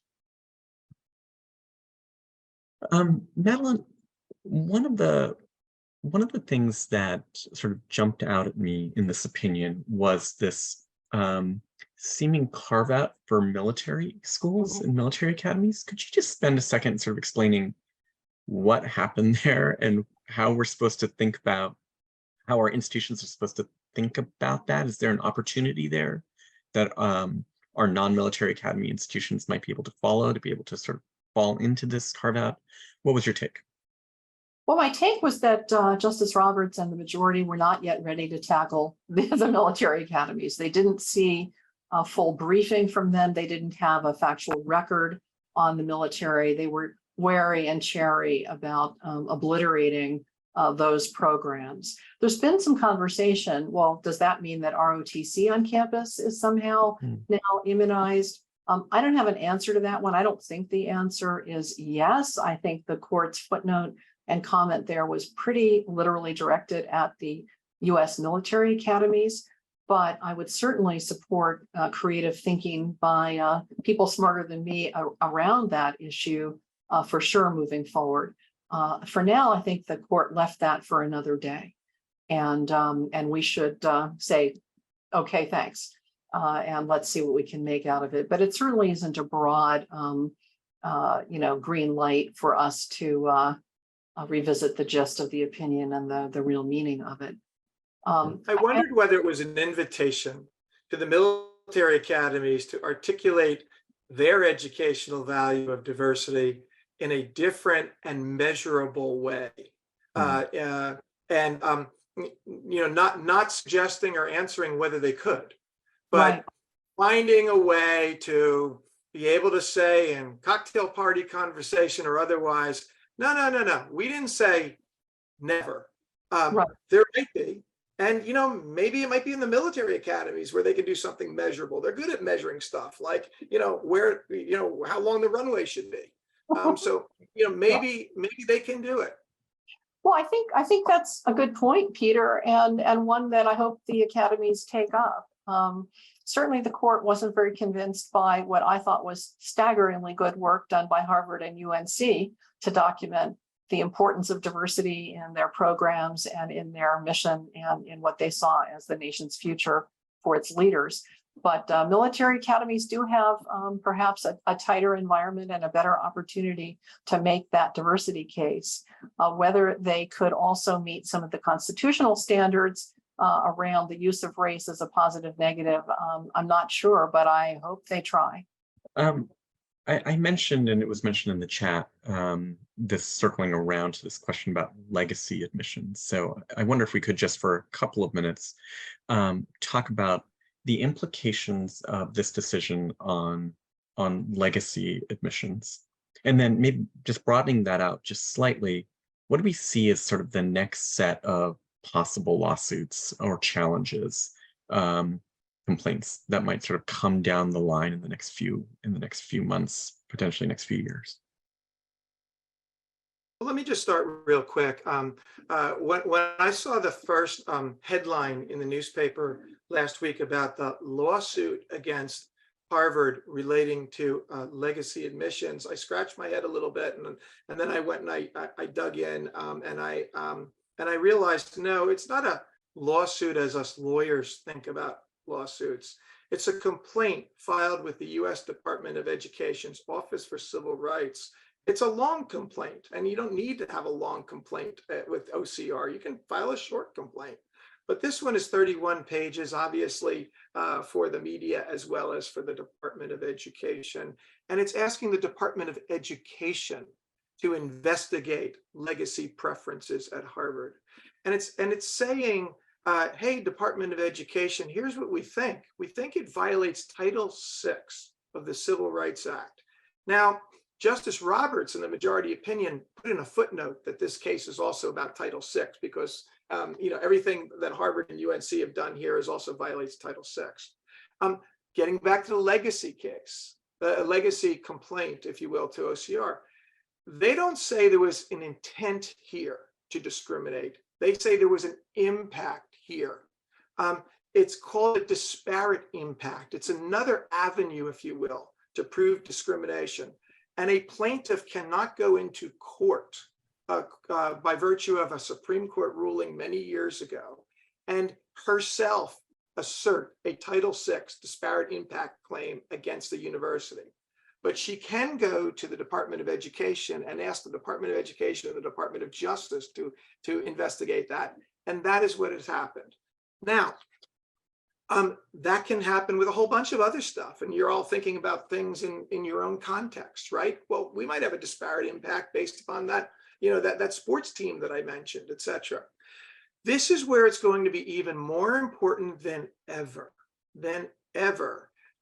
Madelyn, one of the things that sort of jumped out at me in this opinion was this seeming carve out for military schools and military academies. Could you just spend a second sort of explaining what happened there and how we're supposed to think about, how our institutions are supposed to think about that? Is there an opportunity there that our non-military academy institutions might be able to follow, to be able to sort of fall into this carve out? What was your take? Well, my take was that Justice Roberts and the majority were not yet ready to tackle the military academies. They didn't see a full briefing from them. They didn't have a factual record on the military. They were wary and chary about obliterating those programs. There's been some conversation. Well, does that mean that ROTC on campus is somehow now immunized? I don't have an answer to that one. I don't think the answer is yes. I think the court's footnote and comment there was pretty literally directed at the U.S. military academies, but I would certainly support creative thinking by people smarter than me around that issue for sure moving forward. For now, I think the court left that for another day, and we should say, okay, thanks, and let's see what we can make out of it. But it certainly isn't a broad, green light for us to revisit the gist of the opinion and the real meaning of it. I wondered whether it was an invitation to the military academies to articulate their educational value of diversity in a different and measurable way, and not suggesting or answering whether they could, but finding a way to be able to say in cocktail party conversation or otherwise, no, we didn't say never. There might be, and maybe it might be in the military academies where they can do something measurable. They're good at measuring stuff, like where how long the runway should be. So maybe they can do it. Well, I think that's a good point, Peter, and one that I hope the academies take up. Certainly the court wasn't very convinced by what I thought was staggeringly good work done by Harvard and UNC to document the importance of diversity in their programs and in their mission and in what they saw as the nation's future for its leaders. But military academies do have perhaps a tighter environment and a better opportunity to make that diversity case. Whether they could also meet some of the constitutional standards around the use of race as a positive negative, I'm not sure, but I hope they try. I mentioned, and it was mentioned in the chat, this circling around to this question about legacy admissions. So I wonder if we could just for a couple of minutes talk about the implications of this decision on legacy admissions. And then maybe just broadening that out just slightly, what do we see as sort of the next set of possible lawsuits or challenges, complaints that might sort of come down the line in the next few months, potentially next few years? Well, let me just start real quick. When I saw the first headline in the newspaper last week about the lawsuit against Harvard relating to legacy admissions, I scratched my head a little bit, and then I went and I dug in, and I realized, no, it's not a lawsuit as us lawyers think about lawsuits. It's a complaint filed with the U.S. Department of Education's Office for Civil Rights. It's a long complaint, and you don't need to have a long complaint with OCR. You can file a short complaint. But this one is 31 pages, obviously, for the media as well as for the Department of Education. And it's asking the Department of Education to investigate legacy preferences at Harvard. And it's saying, hey, Department of Education, here's what we think. We think it violates Title VI of the Civil Rights Act. Now, Justice Roberts, in the majority opinion, put in a footnote that this case is also about Title VI because everything that Harvard and UNC have done here is also violates Title VI. Getting back to the legacy case, the legacy complaint, if you will, to OCR, they don't say there was an intent here to discriminate. They say there was an impact here. It's called a disparate impact. It's another avenue, if you will, to prove discrimination. And a plaintiff cannot go into court by virtue of a Supreme Court ruling many years ago and herself assert a Title VI disparate impact claim against the university. But she can go to the Department of Education and ask the Department of Education and the Department of Justice to investigate that. And that is what has happened. Now, that can happen with a whole bunch of other stuff. And you're all thinking about things in your own context, right? Well, we might have a disparate impact based upon that, that sports team that I mentioned, et cetera. This is where it's going to be even more important than ever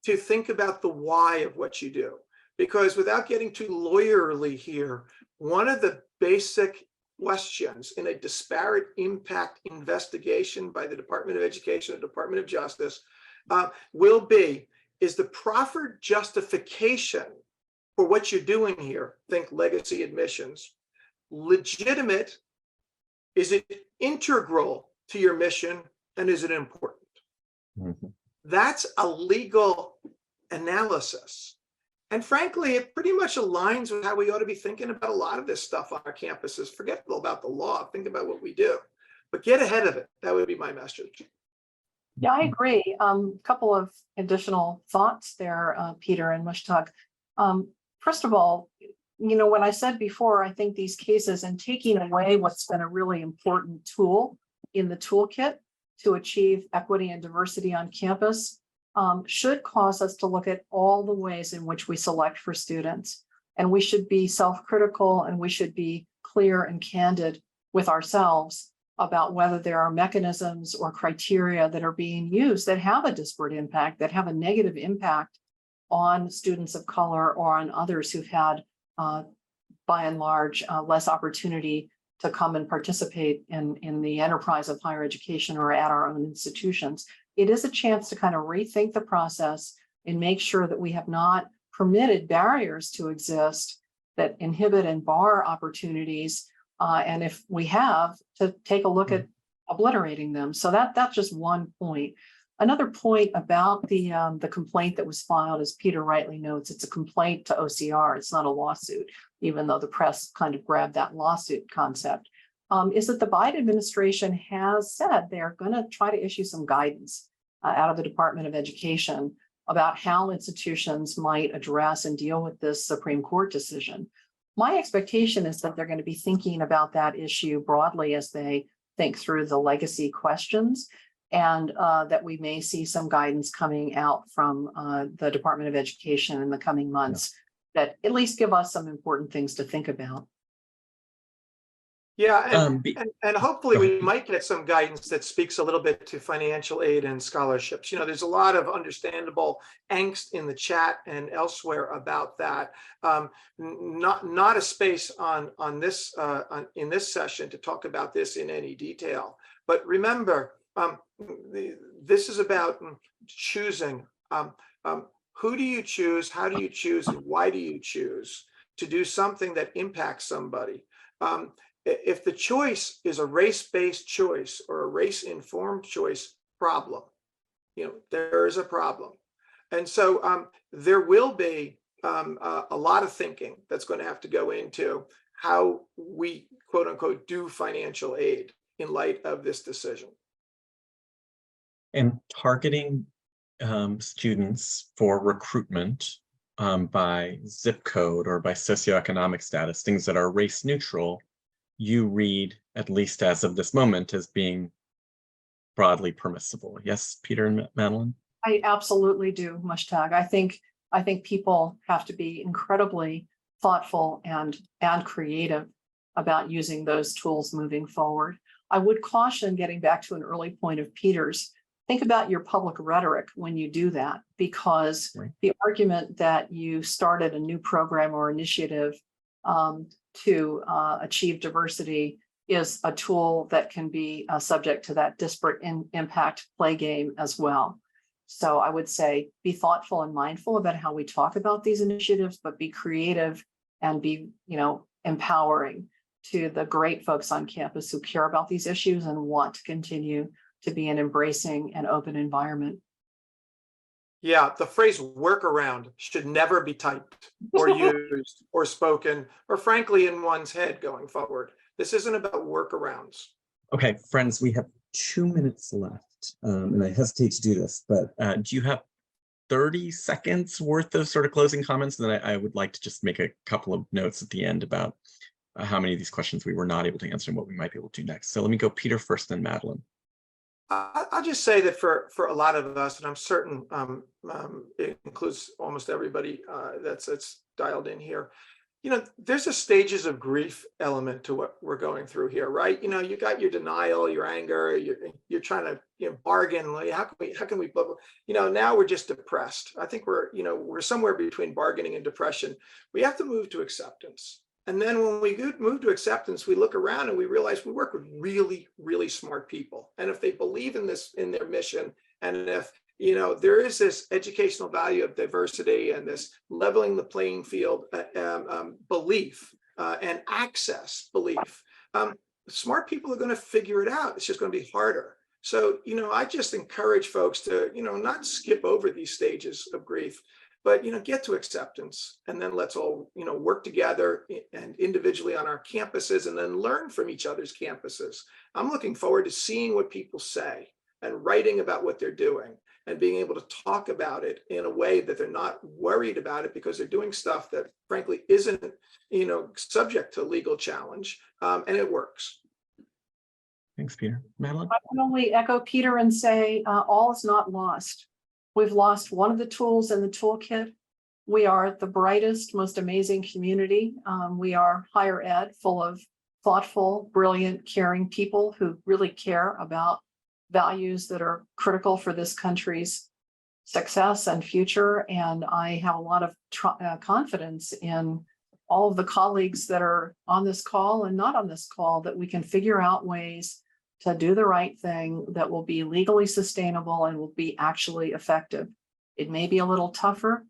to think about the why of what you do. Because without getting too lawyerly here, one of the basic questions in a disparate impact investigation by the Department of Education and Department of Justice will be, is the proffered justification for what you're doing here, think legacy admissions, legitimate? Is it integral to your mission, and is it important? Mm-hmm. That's a legal analysis. And frankly, it pretty much aligns with how we ought to be thinking about a lot of this stuff on our campuses. Forget about the law, think about what we do, but get ahead of it. That would be my message. Yeah, I agree. Couple of additional thoughts there, Peter and Mushtaq. First of all, when I said before, I think these cases and taking away what's been a really important tool in the toolkit to achieve equity and diversity on campus should cause us to look at all the ways in which we select for students. And we should be self-critical and we should be clear and candid with ourselves about whether there are mechanisms or criteria that are being used that have a disparate impact, that have a negative impact on students of color or on others who've had, by and large, less opportunity to come and participate in the enterprise of higher education or at our own institutions. It is a chance to kind of rethink the process and make sure that we have not permitted barriers to exist that inhibit and bar opportunities. And if we have, to take a look at obliterating them. So that's just one point. Another point about the complaint that was filed, as Peter rightly notes, it's a complaint to OCR. It's not a lawsuit, even though the press kind of grabbed that lawsuit concept, is that the Biden administration has said they're going to try to issue some guidance out of the Department of Education about how institutions might address and deal with this Supreme Court decision. My expectation is that they're going to be thinking about that issue broadly as they think through the legacy questions, and that we may see some guidance coming out from the Department of Education in the coming months that at least give us some important things to think about. Yeah, and hopefully we might get some guidance that speaks a little bit to financial aid and scholarships. You know, there's a lot of understandable angst in the chat and elsewhere about that. Not a space on this in this session to talk about this in any detail. But remember, this is about choosing. Who do you choose? How do you choose? And why do you choose to do something that impacts somebody? If the choice is a race-based choice or a race-informed choice, problem, you know, there is a problem. And so there will be a lot of thinking that's going to have to go into how we, quote unquote, do financial aid in light of this decision. And targeting students for recruitment by zip code or by socioeconomic status, things that are race neutral, you read, at least as of this moment, as being broadly permissible. Yes, Peter and Madelyn? I absolutely do, Mushtaq. I think people have to be incredibly thoughtful and creative about using those tools moving forward. I would caution, getting back to an early point of Peter's, think about your public rhetoric when you do that, because the argument that you started a new program or initiative to achieve diversity is a tool that can be subject to that disparate impact play game as well. So I would say be thoughtful and mindful about how we talk about these initiatives, but be creative and be, you know, empowering to the great folks on campus who care about these issues and want to continue to be an embracing and open environment. Yeah, the phrase workaround should never be typed or used or spoken, or frankly, in one's head going forward. This isn't about workarounds. Okay, friends, we have 2 minutes left, and I hesitate to do this, but do you have 30 seconds worth of sort of closing comments? And then I would like to just make a couple of notes at the end about how many of these questions we were not able to answer and what we might be able to do next. So let me go Peter first, then Madelyn. I'll just say that for a lot of us, and I'm certain it includes almost everybody that's dialed in here, you know, there's a stages of grief element to what we're going through here, right? You know, you got your denial, your anger, you're trying to, you know, bargain. Like, how can we, blah, blah. You know, now we're just depressed. I think we're somewhere between bargaining and depression. We have to move to acceptance. And then when we move to acceptance, we look around and we realize we work with really, really smart people. And if they believe in this, in their mission, and if, you know, there is this educational value of diversity and this leveling the playing field belief and access belief, smart people are going to figure it out. It's just going to be harder. So, you know, I just encourage folks to, you know, not skip over these stages of grief, but, you know, get to acceptance, and then let's all, you know, work together and individually on our campuses and then learn from each other's campuses. I'm looking forward to seeing what people say and writing about what they're doing and being able to talk about it in a way that they're not worried about it because they're doing stuff that frankly isn't, you know, subject to legal challenge, and it works. Thanks, Peter. Madelyn? I can only echo Peter and say all is not lost. We've lost one of the tools in the toolkit. We are the brightest, most amazing community. We are higher ed, full of thoughtful, brilliant, caring people who really care about values that are critical for this country's success and future. And I have a lot of confidence in all of the colleagues that are on this call and not on this call, that we can figure out ways to do the right thing that will be legally sustainable and will be actually effective. It may be a little tougher.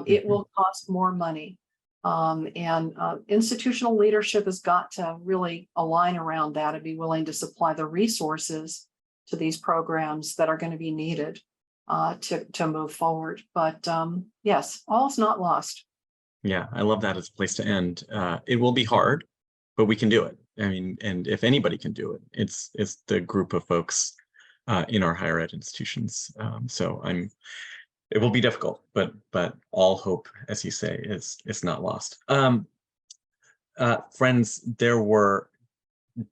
It will cost more money. And institutional leadership has got to really align around that and be willing to supply the resources to these programs that are going to be needed to move forward. But yes, all's not lost. Yeah, I love that as a place to end. It will be hard, but we can do it. I mean, and if anybody can do it, it's the group of folks in our higher ed institutions. So it will be difficult, but all hope, as you say, is not lost. Friends, there were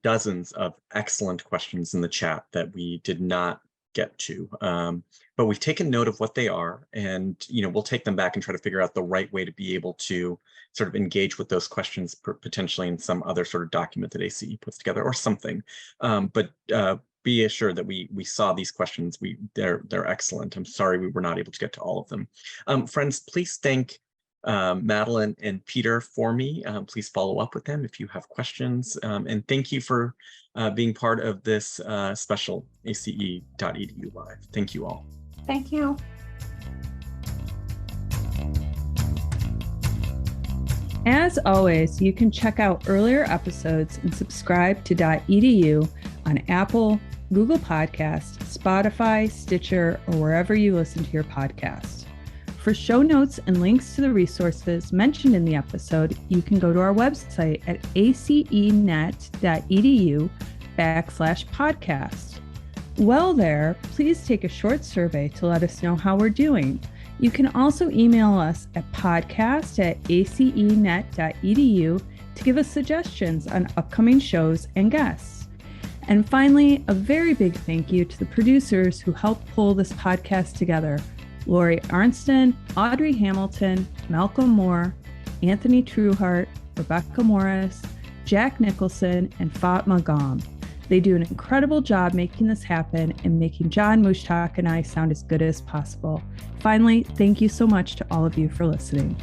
dozens of excellent questions in the chat that we did not get to, but we've taken note of what they are, and we'll take them back and try to figure out the right way to be able to sort of engage with those questions potentially in some other sort of document that ACE puts together or something. But be assured that we saw these questions. They're excellent. I'm sorry we were not able to get to all of them. Friends, please thank Madelyn and Peter for me. Please follow up with them if you have questions. And thank you for being part of this special ACE.edu Live. Thank you all. Thank you. As always, you can check out earlier episodes and subscribe to dotEDU on Apple, Google Podcasts, Spotify, Stitcher, or wherever you listen to your podcast. For show notes and links to the resources mentioned in the episode, you can go to our website at acenet.edu/podcast. While there, please take a short survey to let us know how we're doing. You can also email us at podcast@acenet.edu to give us suggestions on upcoming shows and guests. And finally, a very big thank you to the producers who helped pull this podcast together: Lori Arnston, Audrey Hamilton, Malcolm Moore, Anthony Trueheart, Rebecca Morris, Jack Nicholson, and Fatma Gom. They do an incredible job making this happen and making John, Mushtaq, and I sound as good as possible. Finally, thank you so much to all of you for listening.